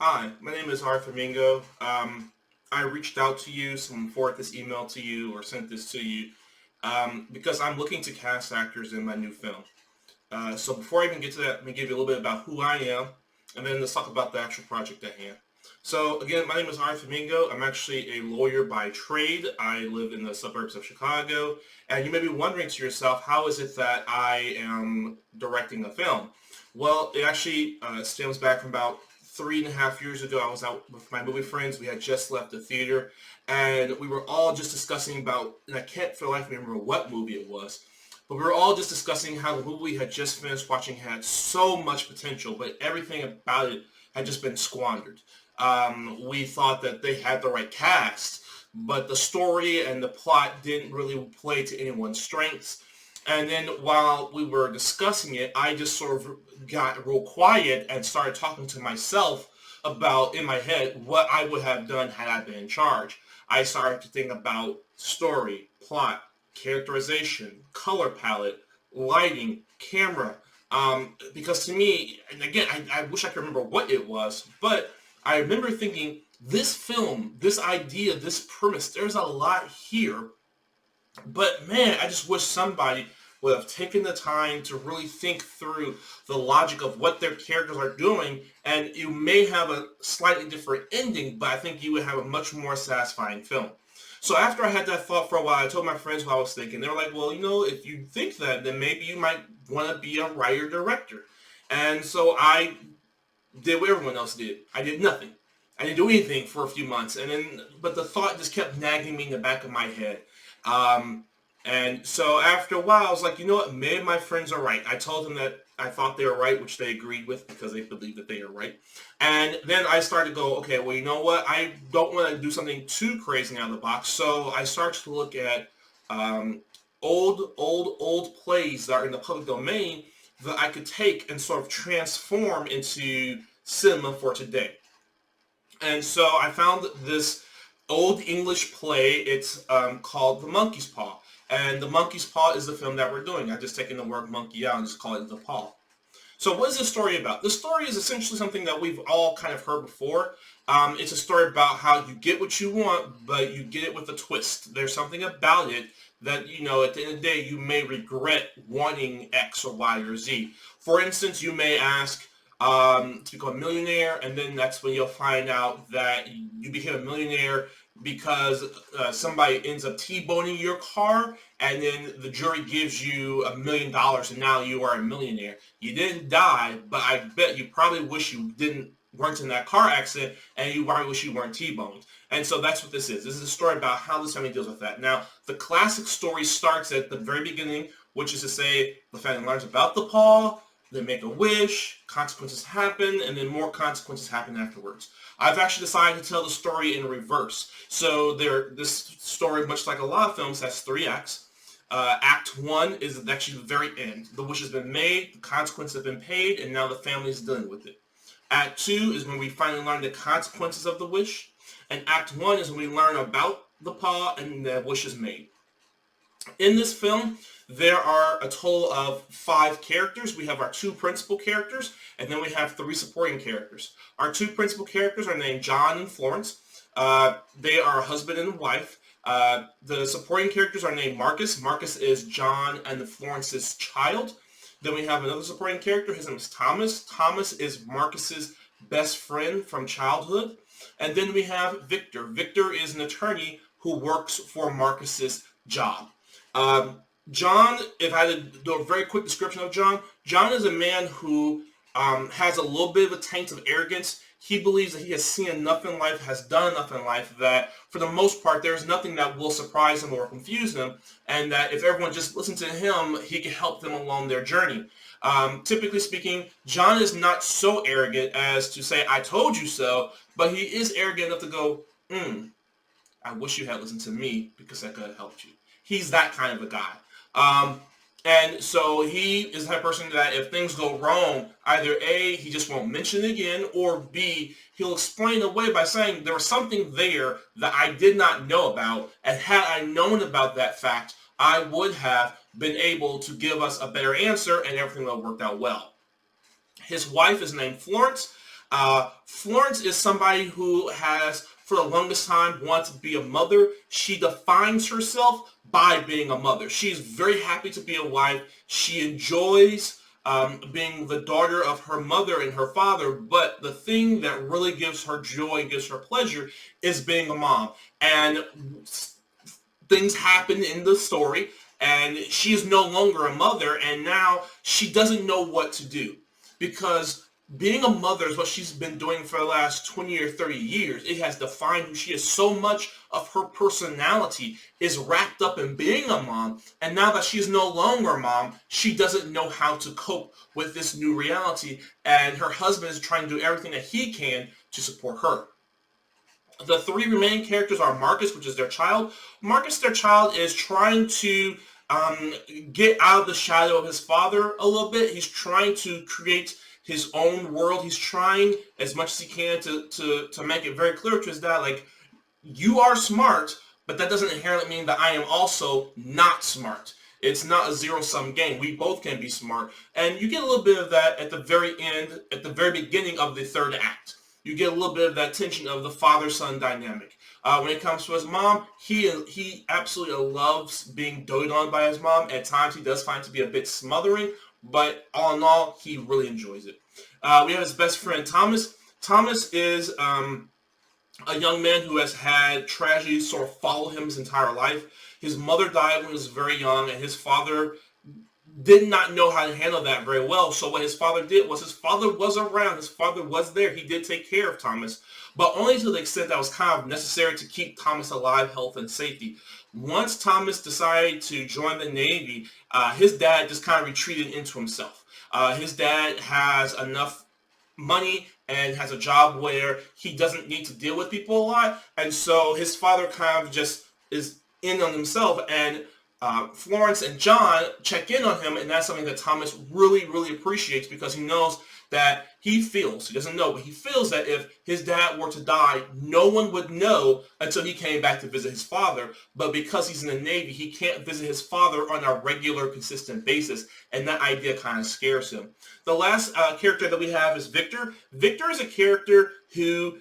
Hi, my name is Arthur Mingo. I reached out to you, some forward this email to you or sent this to you because I'm looking to cast actors in my new film. So before I even get to that, let me give you a little bit about who I am, and then let's talk about the actual project at hand. So again, my name is Arthur Mingo. I'm actually a lawyer by trade. I live in the suburbs of Chicago, and you may be wondering to yourself, how is it that I am directing a film? Well, it actually stems back from about 3.5 years ago. I was out with my movie friends. We had just left the theater, and we were all just discussing about, and I can't for the life of me remember what movie it was, but we were all just discussing how the movie we had just finished watching had so much potential, but everything about it had just been squandered. We thought that they had the right cast, but the story and the plot didn't really play to anyone's strengths. And then while we were discussing it, I just sort of got real quiet and started talking to myself about, in my head, what I would have done had I been in charge. I started to think about story, plot, characterization, color palette, lighting, camera. Because to me, and again, I wish I could remember what it was, but I remember thinking, this film, this idea, this premise, there's a lot here, but man, I just wish somebody would have taken the time to really think through the logic of what their characters are doing, and you may have a slightly different ending, but I think you would have a much more satisfying film. So after I had that thought for a while, I told my friends what I was thinking. They were like, well, if you think that, then maybe you might want to be a writer-director. And so I did what everyone else did. I did nothing. I didn't do anything for a few months, but the thought just kept nagging me in the back of my head. Um, and so after a while, I was like, you know what? Maybe my friends are right. I told them that I thought they were right, which they agreed with because they believe that they are right. And then I started to go, okay, well, you know what? I don't want to do something too crazy out of the box. So I started to look at um, old plays that are in the public domain that I could take and sort of transform into cinema for today. And so I found this old English play. It's called The Monkey's Paw. And The Monkey's Paw is the film that we're doing. I've just taken the word monkey out and just call it The Paw. So what is this story about? This story is essentially something that we've all kind of heard before. It's a story about how you get what you want, but you get it with a twist. There's something about it that, at the end of the day, you may regret wanting X or Y or Z. For instance, you may ask to become a millionaire, and then that's when you'll find out that you became a millionaire because somebody ends up T-boning your car, and then the jury gives you $1 million, and now you are a millionaire. You didn't die, but I bet you probably wish you weren't in that car accident, and you probably wish you weren't T-boned. And so that's what this is. This is a story about how this family deals with that. Now, the classic story starts at the very beginning, which is to say the family learns about the paw, they make a wish, consequences happen, and then more consequences happen afterwards. I've actually decided to tell the story in reverse. So this story, much like a lot of films, has three acts. Act one is actually the very end. The wish has been made, the consequences have been paid, and now the family is dealing with it. Act two is when we finally learn the consequences of the wish. And act one is when we learn about the paw and the wish is made. In this film, there are a total of 5 characters. We have our 2 principal characters, and then we have 3 supporting characters. Our 2 principal characters are named John and Florence. They are husband and wife. The supporting characters are named Marcus. Marcus is John and Florence's child. Then we have another supporting character. His name is Thomas. Thomas is Marcus's best friend from childhood. And then we have Victor. Victor is an attorney who works for Marcus's job. John, if I had to do a very quick description of John, John is a man who has a little bit of a taint of arrogance. He believes that he has seen enough in life, has done enough in life, that for the most part, there's nothing that will surprise him or confuse him, and that if everyone just listens to him, he can help them along their journey. Typically speaking, John is not so arrogant as to say, I told you so, but he is arrogant enough to go, I wish you had listened to me because I could have helped you. He's that kind of a guy. And so he is the type of person that if things go wrong, either A, he just won't mention it again, or B, he'll explain away by saying there was something there that I did not know about, and had I known about that fact, I would have been able to give us a better answer and everything would have worked out well. His wife is named Florence. Florence is somebody who has, for the longest time, wanted to be a mother. She defines herself by being a mother. She's very happy to be a wife. She enjoys being the daughter of her mother and her father, but the thing that really gives her joy and gives her pleasure is being a mom. And things happen in the story, and she is no longer a mother, and now she doesn't know what to do, because being a mother is what she's been doing for the last 20 or 30 years. It has defined who she is. So much of her personality is wrapped up in being a mom, and now that she's no longer a mom, she doesn't know how to cope with this new reality, and her husband is trying to do everything that he can to support her. The three remaining characters are Marcus, which is their child. Marcus, their child, is trying to get out of the shadow of his father a little bit. He's trying to create his own world. He's trying as much as he can to make it very clear to his dad, like, you are smart, but that doesn't inherently mean that I am also not smart. It's not a zero-sum game. We both can be smart. And you get a little bit of that at the very end, at the very beginning of the third act. You get a little bit of that tension of the father-son dynamic. When it comes to his mom, he absolutely loves being doted on by his mom. At times, he does find it to be a bit smothering, but all in all, he really enjoys it. We have his best friend, Thomas. Thomas is a young man who has had tragedy sort of follow him his entire life. His mother died when he was very young, and his father did not know how to handle that very well. So what his father did was, his father was around. His father was there. He did take care of Thomas, but only to the extent that was kind of necessary to keep Thomas alive, health, and safety. Once Thomas decided to join the Navy, his dad just kind of retreated into himself. His dad has enough money and has a job where he doesn't need to deal with people a lot, and so his father kind of just is in on himself, and Florence and John check in on him, and that's something that Thomas really, really appreciates, because he knows that he doesn't know, but he feels that if his dad were to die, no one would know until he came back to visit his father. But because he's in the Navy, he can't visit his father on a regular, consistent basis, and that idea kind of scares him. The last character that we have is Victor. Victor is a character who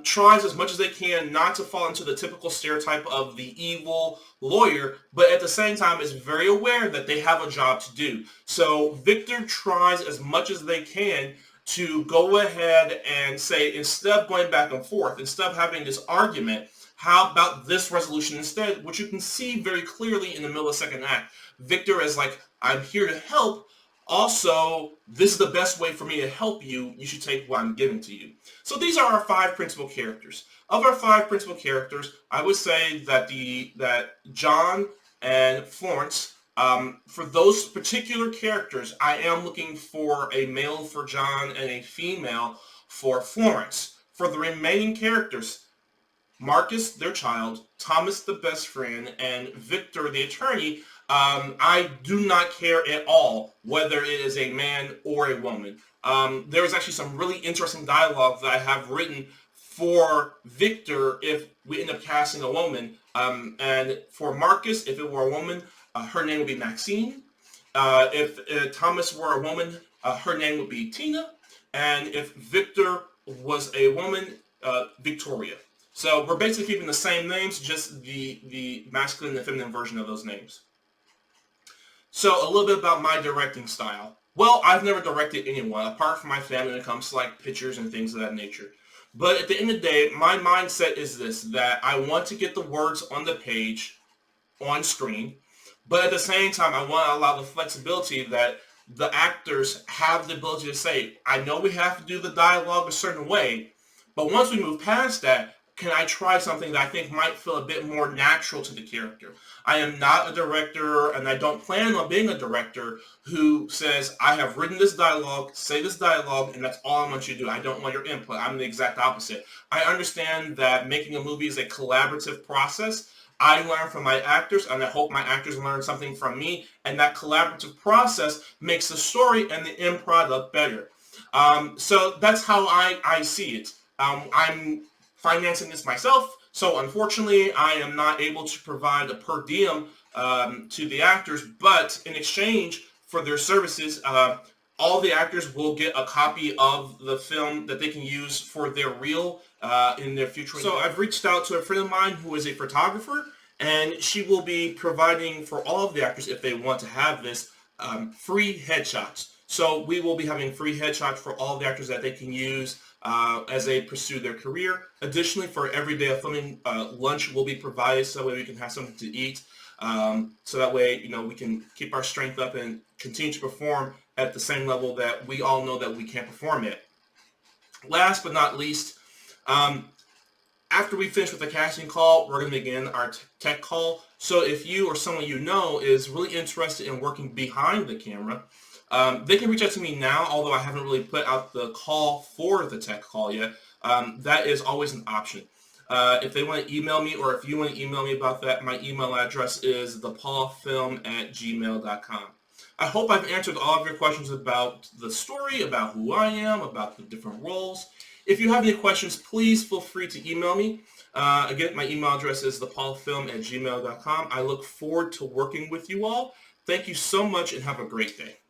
tries as much as they can not to fall into the typical stereotype of the evil lawyer, but at the same time is very aware that they have a job to do. So Victor tries as much as they can to go ahead and say, instead of going back and forth, instead of having this argument, how about this resolution instead, which you can see very clearly in the middle of the second act. Victor is like, I'm here to help. Also, this is the best way for me to help you. You should take what I'm giving to you. So these are our five principal characters. Of our five principal characters, I would say that John and Florence, for those particular characters, I am looking for a male for John and a female for Florence. For the remaining characters, Marcus, their child, Thomas, the best friend, and Victor, the attorney, I do not care at all whether it is a man or a woman. There is actually some really interesting dialogue that I have written for Victor if we end up casting a woman. And for Marcus, if it were a woman, her name would be Maxine. If Thomas were a woman, her name would be Tina. And if Victor was a woman, Victoria. So we're basically keeping the same names, just the masculine and feminine version of those names. So a little bit about my directing style. Well, I've never directed anyone, apart from my family when it comes to like pictures and things of that nature. But at the end of the day, my mindset is this, that I want to get the words on the page, on screen, but at the same time, I want to allow the flexibility that the actors have the ability to say, I know we have to do the dialogue a certain way, but once we move past that, can I try something that I think might feel a bit more natural to the character? I am not a director, and I don't plan on being a director who says, I have written this dialogue, say this dialogue, and that's all I want you to do. I don't want your input. I'm the exact opposite. I understand that making a movie is a collaborative process. I learn from my actors, and I hope my actors learn something from me, and that collaborative process makes the story and the end product better. So that's how I see it. I'm financing this myself, so unfortunately I am not able to provide a per diem to the actors, but in exchange for their services, all the actors will get a copy of the film that they can use for their reel in their future. So I've reached out to a friend of mine who is a photographer, and she will be providing for all of the actors, if they want to have this, free headshots. So we will be having free headshots for all the actors that they can use as they pursue their career. Additionally, for every day of filming, lunch will be provided so that way we can have something to eat. So that way, we can keep our strength up and continue to perform at the same level that we all know that we can't perform at. Last but not least, after we finish with the casting call, we're going to begin our tech call. So if you or someone you know is really interested in working behind the camera, they can reach out to me now, although I haven't really put out the call for the tech call yet. That is always an option. If they want to email me, or if you want to email me about that, my email address is thepaulfilm@gmail.com. I hope I've answered all of your questions about the story, about who I am, about the different roles. If you have any questions, please feel free to email me. Again, my email address is thepaulfilm@gmail.com. I look forward to working with you all. Thank you so much and have a great day.